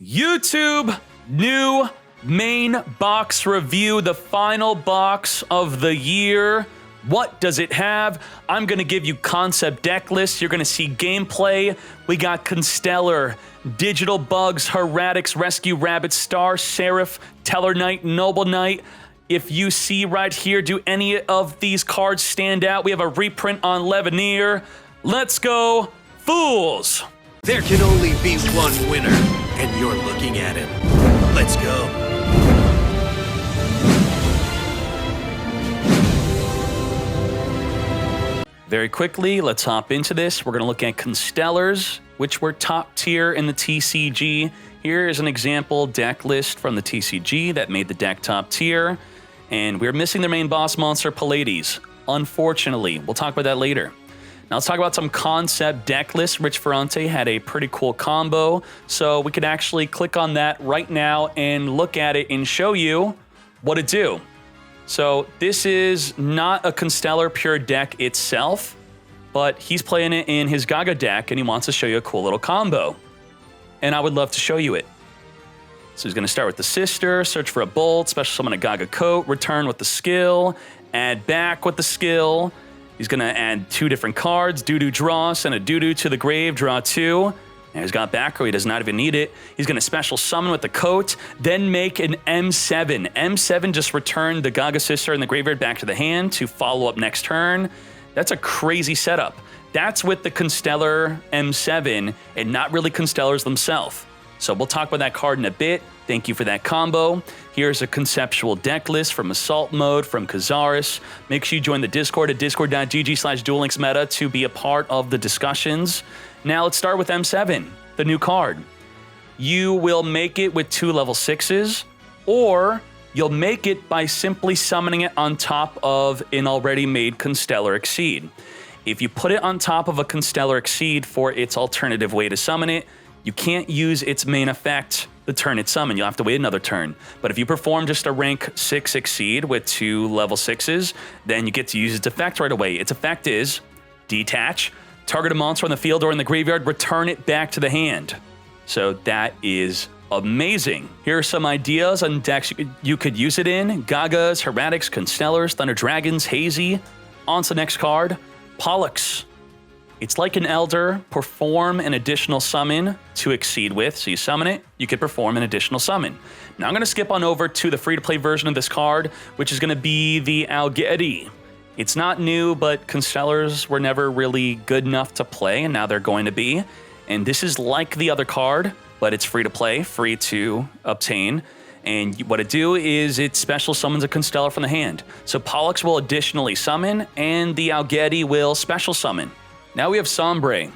YouTube new main box review, the final box of the year. What does it have? I'm going to give you concept deck lists. You're going to see gameplay. We got Constellar, Digital Bugs, Heretics, Rescue Rabbit, Star, Serif, Teller Knight, Noble Knight. If you see right here, do any of these cards stand out? We have a reprint on Leveneer. Let's go, Fools! There can only be one winner, and you're looking at him. Let's go. Very quickly, let's hop into this. We're going to look at Constellars, which were top tier in the TCG. Here is an example deck list from the TCG that made the deck top tier. And we're missing their main boss monster, Pallades. Unfortunately, we'll talk about that later. Now let's talk about some concept deck lists. Rich Ferrante had a pretty cool combo, so we could actually click on that right now and look at it and show you what it do. So this is not a Constellar pure deck itself, but he's playing it in his Gaga deck and he wants to show you a cool little combo. And I would love to show you it. So he's going to start with the Sister, search for a Bolt, special summon a Gaga Coat, return with the skill, add back with the skill. He's going to add 2 different cards, Doo-Doo draw, send a Doo-Doo to the grave, draw 2. And he's got back row, he does not even need it. He's going to special summon with the coat, then make an M7. M7 just return the Gaga Sister in the graveyard back to the hand to follow up next turn. That's a crazy setup. That's with the Constellar M7 and not really Constellars themselves. So we'll talk about that card in a bit. Thank you for that combo. Here's a conceptual deck list from Assault Mode, from Kazaris. Make sure you join the Discord at discord.gg/duellinksmeta to be a part of the discussions. Now let's start with M7, the new card. You will make it with 2 level 6s, or you'll make it by simply summoning it on top of an already made Constellar Exceed. If you put it on top of a Constellar Exceed for its alternative way to summon it, you can't use its main effect the turn it's summoned. You'll have to wait another turn. But if you perform just a rank 6 Exceed with 2 level 6s, then you get to use its effect right away. Its effect is detach, target a monster on the field or in the graveyard, return it back to the hand. So that is amazing. Here are some ideas on decks you could use it in. Gagas, Heretics, Constellars, Thunder Dragons, Hazy. On to the next card, Pollux. It's like an Elder, perform an additional summon to Exceed with. So you summon it, you can perform an additional summon. Now I'm going to skip on over to the free-to-play version of this card, which is going to be the Dkayed. It's not new, but Constellars were never really good enough to play, and now they're going to be. And this is like the other card, but it's free to play, free to obtain. And what it do is it special summons a Constellar from the hand. So Pollux will additionally summon, and the Dkayed will special summon. Now we have Sombre.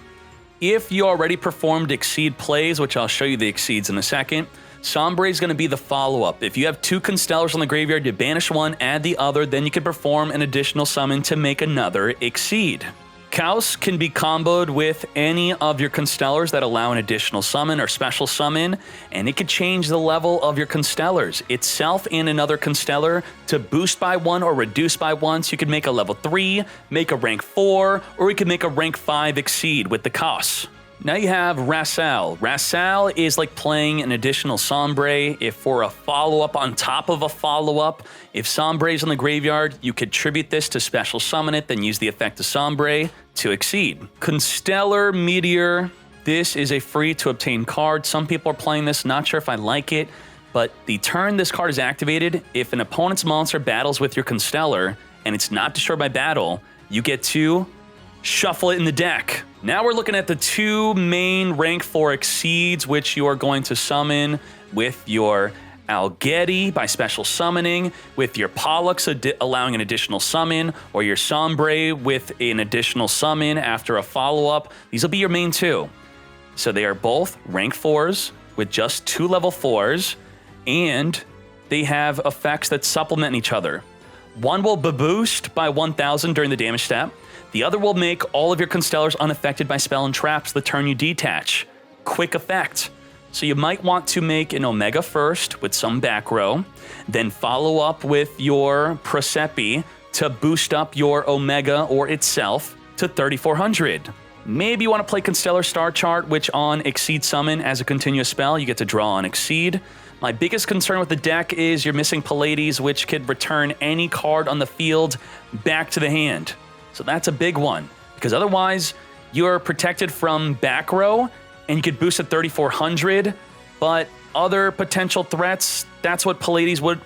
If you already performed Exceed plays, which I'll show you the Exceeds in a second, Sombre is going to be the follow-up. If you have 2 Constellars on the graveyard, you banish one, add the other, then you can perform an additional summon to make another Exceed. Kaos can be comboed with any of your Constellars that allow an additional summon or special summon, and it could change the level of your Constellars itself and another Constellar to boost by 1 or reduce by 1. So you could make a level 3, make a rank 4, or you could make a rank 5 Exceed with the Kaos. Now you have Rasal. Rasal is like playing an additional Sombre. If for a follow-up on top of a follow-up, if Sombre is in the graveyard, you could tribute this to special summon it, then use the effect of Sombre to Exceed. Constellar Meteor. This is a free-to-obtain card. Some people are playing this, not sure if I like it, but the turn this card is activated, if an opponent's monster battles with your Constellar and it's not destroyed by battle, you get to shuffle it in the deck. Now we're looking at the 2 main rank 4 Exceeds, which you are going to summon with your Dkayed by special summoning, with your Pollux allowing an additional summon, or your Sombre with an additional summon after a follow-up. These will be your main 2. So they are both rank 4s with just 2 level 4s, and they have effects that supplement each other. One will boost by 1,000 during the damage step. The other will make all of your Constellars unaffected by spell and traps the turn you detach. Quick effect. So you might want to make an Omega first with some back row, then follow up with your Prosepi to boost up your Omega or itself to 3,400. Maybe you want to play Constellar Star Chart, which on Exceed Summon as a continuous spell, you get to draw on Exceed. My biggest concern with the deck is you're missing Pallades, which could return any card on the field back to the hand. So that's a big one, because otherwise you're protected from back row, and you could boost at 3,400, but other potential threats, that's what Pallades would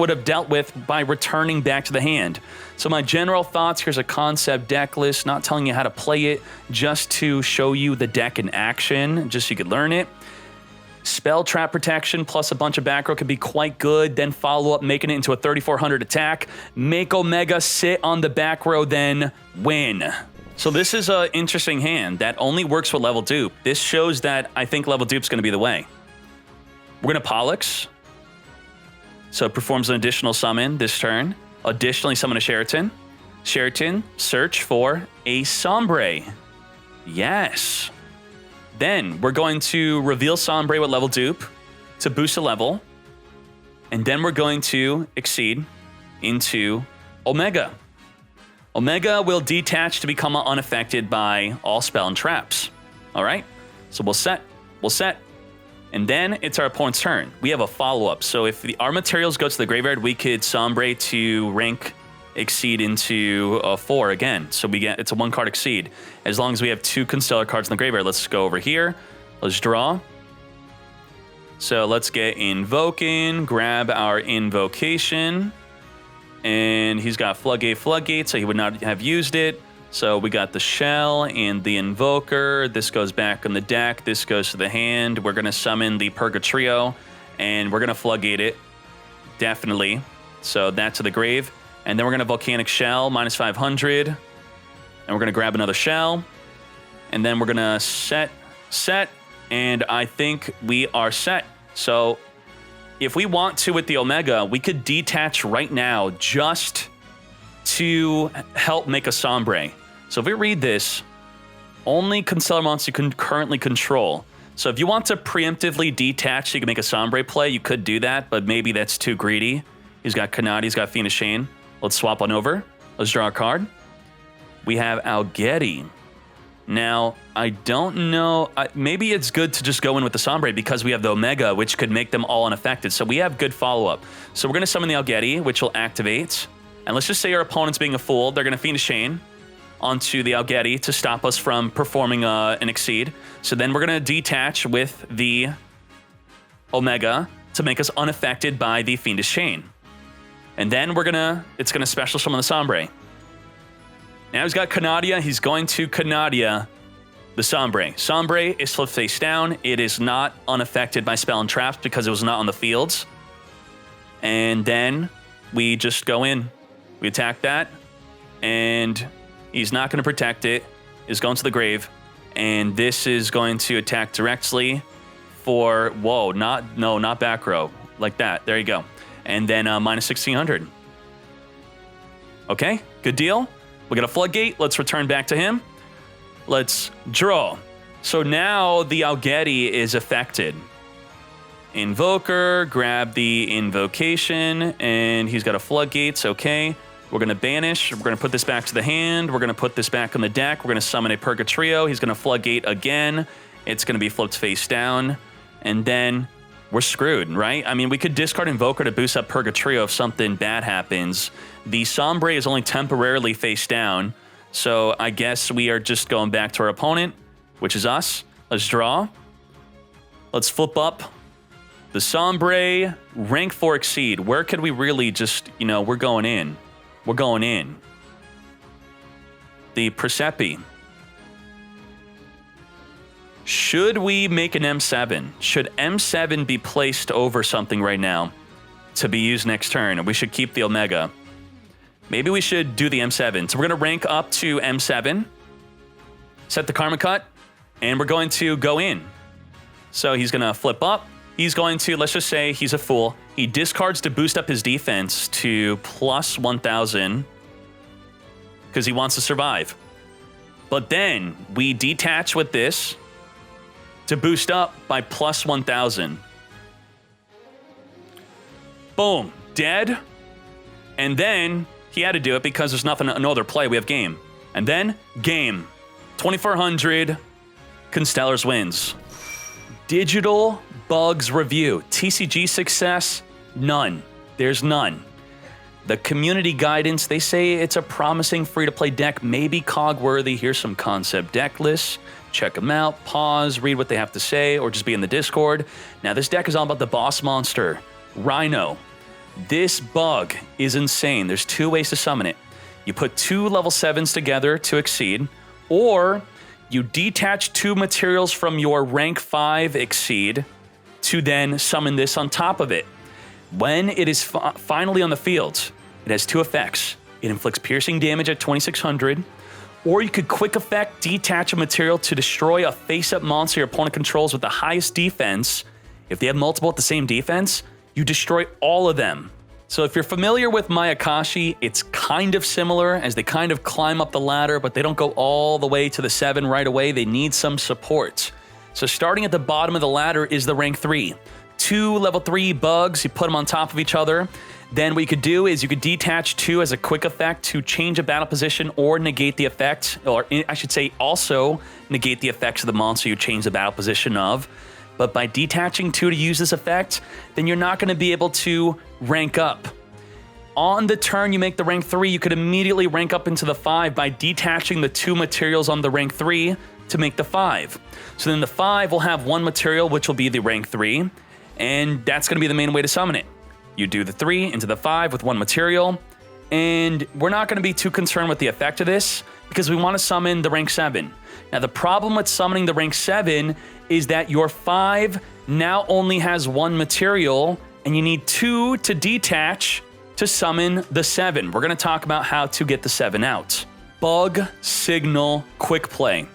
have dealt with by returning back to the hand. So my general thoughts, here's a concept deck list, not telling you how to play it, just to show you the deck in action, just so you could learn it. Spell trap protection plus a bunch of back row could be quite good, then follow up making it into a 3,400 attack, make Omega sit on the back row, then win. So this is an interesting hand that only works with level dupe. This shows that I think level dupe's going to be the way. We're going to Pollux. So it performs an additional summon this turn. Additionally, summon a Sheraton. Sheraton, search for a Sombre. Yes. Then we're going to reveal Sombre with level dupe to boost a level. And then we're going to exceed into Omega. Omega will detach to become unaffected by all spell and traps. All right? So we'll set. And then it's our opponent's turn. We have a follow-up. So if our materials go to the graveyard, we could Sombre to rank exceed into a 4 again. So it's a 1-card exceed. As long as we have 2 Constellar cards in the graveyard. Let's go over here. Let's draw. So let's get Invoking, grab our Invocation. And he's got Floodgate, so he would not have used it. So we got the Shell and the Invoker. This goes back on the deck. This goes to the hand. We're going to summon the Purgatrio, and we're going to Floodgate it, definitely. So that to the grave. And then we're going to Volcanic Shell, minus 500. And we're going to grab another Shell. And then we're going to set, and I think we are set. So if we want to with the Omega, we could detach right now just to help make a Sombre. So if we read this, only Constellar monsters you can currently control. So if you want to preemptively detach so you can make a Sombre play, you could do that, but maybe that's too greedy. He's got Kanadi, he's got Fiendish Chain. Let's swap on over. Let's draw a card. We have Algetti. Now, I don't know. Maybe it's good to just go in with the Sombre because we have the Omega, which could make them all unaffected. So we have good follow-up. So we're going to summon the Algetti, which will activate. And let's just say our opponent's being a fool. They're going to Fiendish Chain onto the Algetti to stop us from performing an Exceed. So then we're going to detach with the Omega to make us unaffected by the Fiendish Chain. And then it's going to special summon the Sombre. Now he's got Canadia. He's going to Canadia the Sombre. Sombre is flipped face down. It is not unaffected by spell and traps because it was not on the fields. And then we just go in. We attack that. And he's not going to protect it. He's going to the grave. And this is going to attack directly for, not back row. Like that. There you go. And then minus 1,600. Okay, good deal. We got a Floodgate. Let's return back to him. Let's draw. So now the Algetti is affected. Invoker, grab the Invocation, and he's got a Floodgates. Okay, we're going to banish. We're going to put this back to the hand. We're going to put this back on the deck. We're going to summon a Purgatrio. He's going to Floodgate again. It's going to be flipped face down. And then we're screwed, right? I mean, we could discard Invoker to boost up Purgatrio if something bad happens. The Sombre is only temporarily face down, so I guess we are just going back to our opponent, which is us. Let's draw. Let's flip up the Sombre, rank 4 Exceed. Where could we really just, we're going in. We're going in. The Persepi. Should we make an M7? Should M7 be placed over something right now to be used next turn? We should keep the Omega. Maybe we should do the M7. So we're going to rank up to M7, set the Karma Cut, and we're going to go in. So he's going to flip up. He's going to, let's just say he's a fool. He discards to boost up his defense to plus 1,000 because he wants to survive. But then we detach with this to boost up by plus 1,000. Boom, dead. And then he had to do it because there's no other play. We have game. And then game. 2400, Constellar's wins. Digital bugs review. TCG success? None. There's none. The community guidance, they say it's a promising free-to-play deck, maybe cog-worthy. Here's some concept deck lists. Check them out, pause, read what they have to say, or just be in the Discord. Now, this deck is all about the boss monster, Rhino. This bug is insane. There's two ways to summon it. You put 2 level 7s together to exceed, or you detach 2 materials from your rank 5 exceed to then summon this on top of it. When it is finally on the field, it has 2 effects. It inflicts piercing damage at 2600, or you could quick effect detach a material to destroy a face-up monster your opponent controls with the highest defense. If they have multiple at the same defense, you destroy all of them. So if you're familiar with Mayakashi, it's kind of similar as they kind of climb up the ladder, but they don't go all the way to the 7 right away. They need some support. So starting at the bottom of the ladder is the rank 3. 2 level 3 bugs, you put them on top of each other. Then what you could do is you could detach 2 as a quick effect to change a battle position or negate the effect, or I should say also negate the effects of the monster you change the battle position of. But by detaching 2 to use this effect, then you're not going to be able to rank up. On the turn you make the rank 3, you could immediately rank up into the 5 by detaching the 2 materials on the rank 3 to make the 5. So then the 5 will have 1 material, which will be the rank 3, and that's going to be the main way to summon it. You do the 3 into the 5 with 1 material, and we're not going to be too concerned with the effect of this because we want to summon the rank 7. Now, the problem with summoning the rank 7 is that your 5 now only has 1 material, and you need 2 to detach to summon the 7. We're going to talk about how to get the 7 out. Bug Signal Quick Play.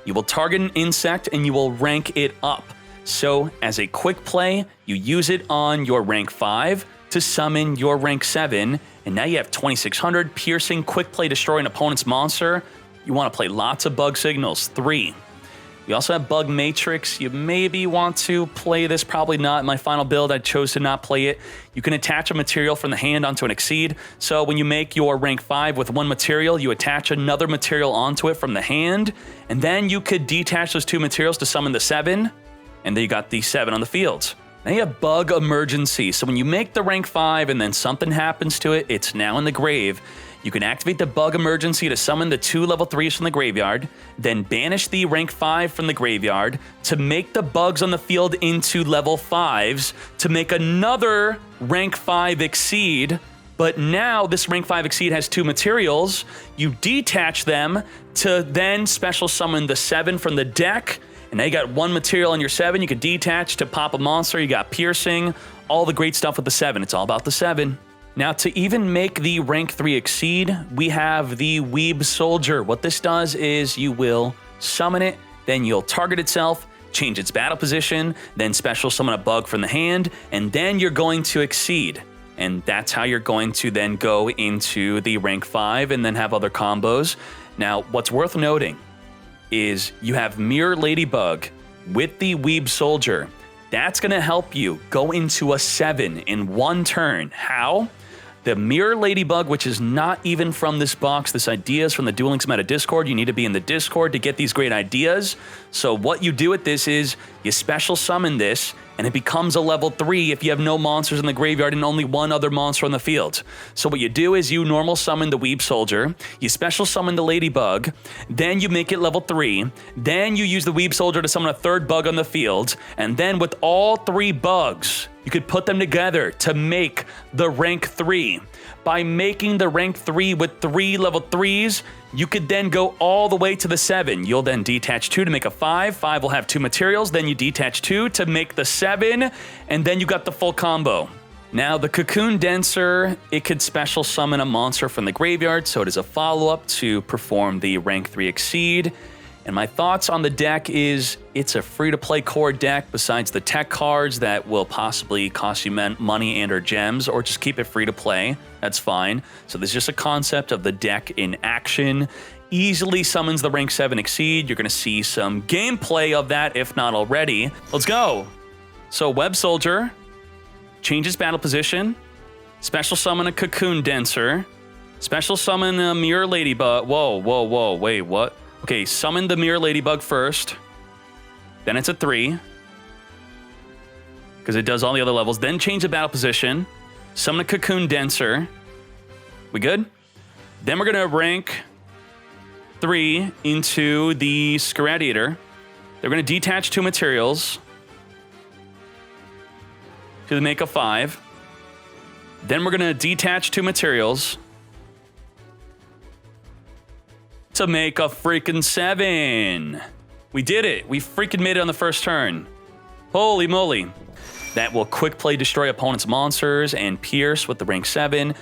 You will target an insect and you will rank it up. So, as a quick play, you use it on your rank 5 to summon your rank 7, and now you have 2600 piercing, quick play, destroy an opponent's monster. You want to play lots of bug signals. 3. We also have Bug Matrix. You maybe want to play this, probably not. In my final build, I chose to not play it. You can attach a material from the hand onto an exceed. So when you make your rank 5 with 1 material, you attach another material onto it from the hand, and then you could detach those 2 materials to summon the 7, and then you got the 7 on the field. Now you have Bug Emergency. So when you make the rank 5 and then something happens to it, it's now in the grave. You can activate the Bug Emergency to summon the 2 level 3s from the graveyard, then banish the rank 5 from the graveyard to make the bugs on the field into level 5s to make another rank 5 exceed. But now this rank 5 exceed has 2 materials. You detach them to then special summon the 7 from the deck. And now you got 1 material on your 7. You can detach to pop a monster. You got piercing, all the great stuff with the 7. It's all about the 7. Now, to even make the rank 3 exceed, we have the Weeb Soldier. What this does is you will summon it, then you'll target itself, change its battle position, then special summon a bug from the hand, and then you're going to exceed. And that's how you're going to then go into the rank 5 and then have other combos. Now, what's worth noting is you have Mirror Ladybug with the Weeb Soldier. That's going to help you go into a 7 in 1 turn. How? The Mirror Ladybug, which is not even from this box, this idea is from the Duel Links Meta Discord. You need to be in the Discord to get these great ideas. So what you do with this is you special summon this, and it becomes a level 3 if you have no monsters in the graveyard and only 1 other monster on the field. So what you do is you normal summon the Weeb Soldier, you special summon the Ladybug, then you make it level 3, then you use the Weeb Soldier to summon a 3rd bug on the field, and then with all 3 bugs, you could put them together to make the rank 3. By making the rank 3 with 3 level 3s, you could then go all the way to the 7. You'll then detach 2 to make a 5. 5 will have 2 materials. Then you detach 2 to make the 7. And then you got the full combo. Now, the Cocoon Dancer, it could special summon a monster from the graveyard. So it is a follow-up to perform the rank 3 exceed. And my thoughts on the deck is it's a free-to-play core deck besides the tech cards that will possibly cost you money and or gems, or just keep it free-to-play. That's fine. So there's just a concept of the deck in action. Easily summons the rank 7 exceed. You're going to see some gameplay of that, if not already. Let's go. So Web Soldier changes battle position. Special summon a Cocoon Dancer. Special summon a Mirror Ladybug. Whoa, wait, what? Okay, summon the Mirror Ladybug first. Then it's a 3. Because it does all the other levels. Then change the battle position. Summon a Cocoon Denser. We good? Then we're going to rank 3 into the Scaradiator. They're going to detach 2 materials to make a 5. Then we're going to detach 2 materials to make a freaking 7. We did it. We freaking made it on the first turn. Holy moly. That will quick play destroy opponent's monsters and pierce with the rank 7.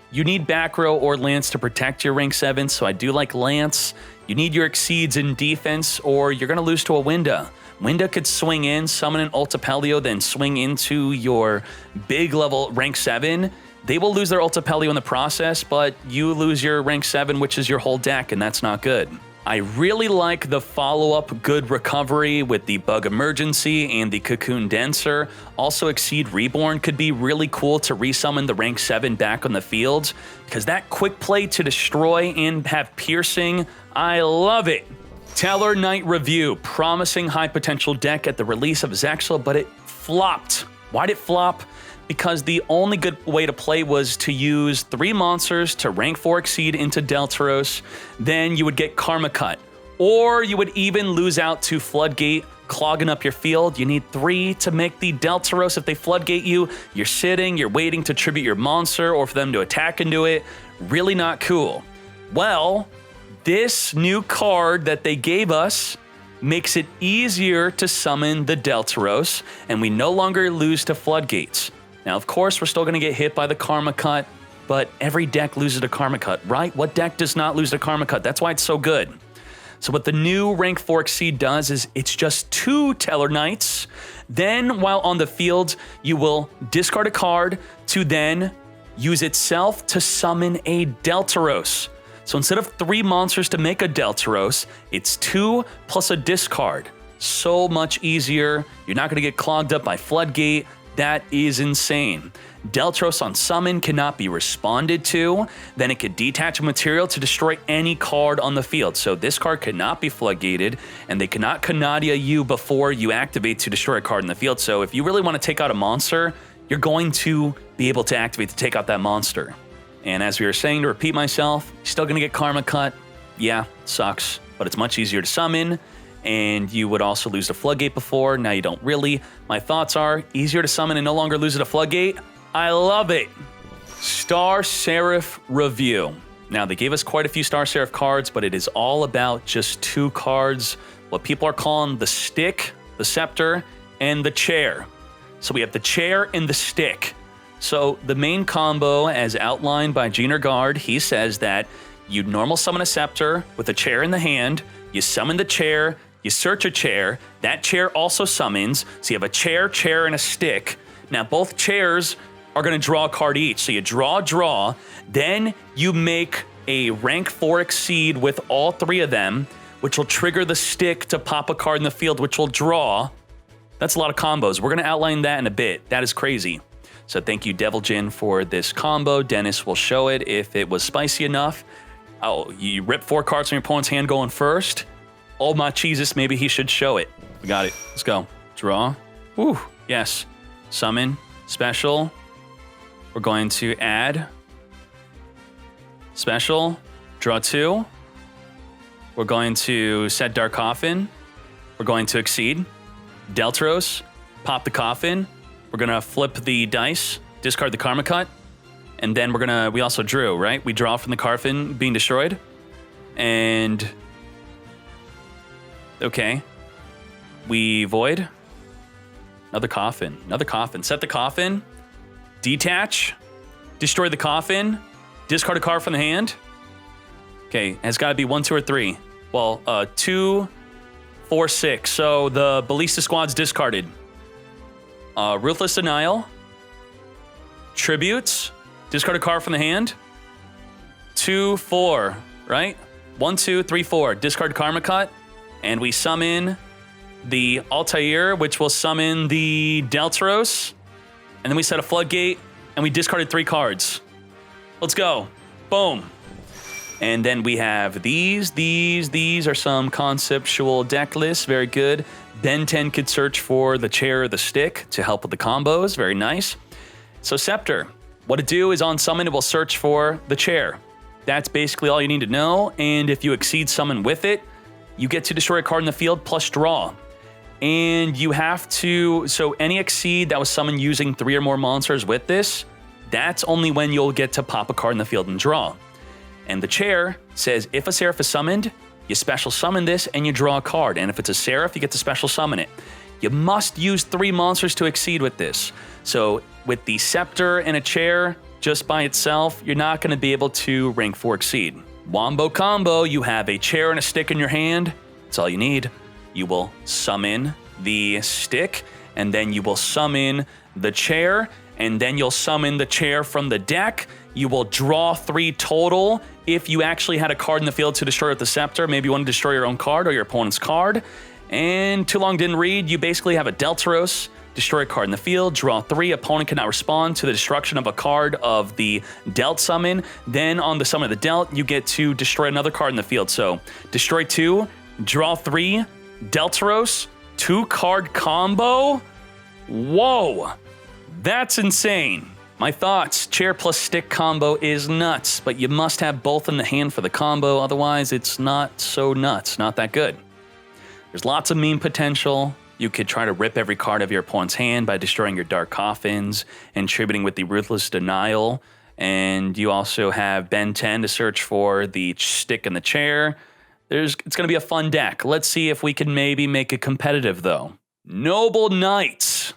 You need back row or Lance to protect your rank 7, so I do like Lance. You need your Exceeds in defense, or you're going to lose to a Winda. Winda could swing in, summon an Ultipelio, then swing into your big level rank 7. They will lose their Ultipelio in the process, but you lose your rank 7, which is your whole deck, and that's not good. I really like the follow-up Good Recovery with the Bug Emergency and the Cocoon Denser. Also, Exceed Reborn could be really cool to resummon the rank 7 back on the field, because that quick play to destroy and have piercing, I love it. Tellar Knight Review, promising high potential deck at the release of Zexal, but it flopped. Why'd it flop? Because the only good way to play was to use 3 monsters to rank 4 Exceed into Deltaros, then you would get Karma Cut. Or you would even lose out to Floodgate, clogging up your field. You need 3 to make the Deltaros. If they Floodgate you, you're sitting, you're waiting to tribute your monster or for them to attack into it. Really not cool. Well, this new card that they gave us makes it easier to summon the Deltaros, and we no longer lose to Floodgates. Now, of course, we're still going to get hit by the Karma Cut, but every deck loses a Karma Cut, right? What deck does not lose a Karma Cut? That's why it's so good. So what the new rank 4 Exceed does is it's just 2 Tellar Knights. Then, while on the field, you will discard a card to then use itself to summon a Deltaros. So instead of 3 monsters to make a Deltaros, it's 2 plus a discard. So much easier. You're not going to get clogged up by Floodgate. That is insane. Deltaros on summon cannot be responded to. Then it could detach a material to destroy any card on the field. So this card cannot be floodgated, and they cannot Canadia you before you activate to destroy a card in the field. So if you really want to take out a monster, you're going to be able to activate to take out that monster. And as we were saying, to repeat myself, you're still going to get Karma Cut. Yeah, sucks, but it's much easier to summon. And you would also lose the Floodgate before. Now you don't really. My thoughts are easier to summon and no longer lose it to Floodgate. I love it. Star Serif Review. Now, they gave us quite a few Star Serif cards, but it is all about just 2 cards. What people are calling the stick, the scepter, and the chair. So we have the chair and the stick. So the main combo, as outlined by Gene Guard, he says that you normal summon a scepter with a chair in the hand, you summon the chair, you search a chair, that chair also summons, so you have a chair, and a stick. Now, both chairs are going to draw a card each. So you draw, then you make a rank 4 Exceed with all 3 of them, which will trigger the stick to pop a card in the field, which will draw. That's a lot of combos. We're going to outline that in a bit. That is crazy. So thank you, Devil Jin, for this combo. Dennis will show it if it was spicy enough. Oh, you rip 4 cards from your opponent's hand going first. Oh my Jesus, maybe he should show it. We got it. Let's go. Draw. Woo, yes. Summon. Special. We're going to add. Special. Draw 2. We're going to set Dark Coffin. We're going to Exceed. Deltaros. Pop the Coffin. We're going to flip the dice. Discard the Karma Cut. And then we're going to, we also drew, right? We draw from the Coffin being destroyed. And, okay. We void. Another Coffin. Set the Coffin. Detach. Destroy the Coffin. Discard a card from the hand. Okay, it's got to be 1, 2, or 3. Well, 2, 4, 6. So the Ballista Squad's discarded. Ruthless Denial. Tributes. Discard a card from the hand. 2, 4, right? 1, 2, 3, 4. Discard Karma Cut. And we summon the Altair, which will summon the Deltaros. And then we set a Floodgate, and we discarded 3 cards. Let's go. Boom. And then we have these are some conceptual deck lists, very good. Ben 10 could search for the chair or the stick to help with the combos, very nice. So Scepter, what it do is on summon, it will search for the chair. That's basically all you need to know, and if you exceed summon with it, you get to destroy a card in the field plus draw. And you have to, so any exceed that was summoned using 3 or more monsters with this, that's only when you'll get to pop a card in the field and draw. And the chair says if a serif is summoned, you special summon this and you draw a card. And if it's a serif, you get to special summon it. You must use 3 monsters to exceed with this. So with the Scepter and a chair, just by itself, you're not going to be able to rank 4 exceed. Wombo combo, you have a chair and a stick in your hand. That's all you need. You will summon the stick, and then you will summon the chair, and then you'll summon the chair from the deck. You will draw 3 total. If you actually had a card in the field to destroy with the Scepter, maybe you want to destroy your own card or your opponent's card. And too long didn't read, you basically have a Deltaros, destroy a card in the field, draw 3, opponent cannot respond to the destruction of a card of the dealt summon. Then on the summon of the dealt, you get to destroy another card in the field. So destroy 2, draw 3, Deltaros, 2-card combo. Whoa, that's insane. My thoughts, chair plus stick combo is nuts, but you must have both in the hand for the combo, otherwise it's not so nuts, not that good. There's lots of meme potential. You could try to rip every card of your opponent's hand by destroying your Dark Coffins and tributing with the Ruthless Denial. And you also have Ben 10 to search for the stick and the chair. It's going to be a fun deck. Let's see if we can maybe make it competitive, though. Noble Knights.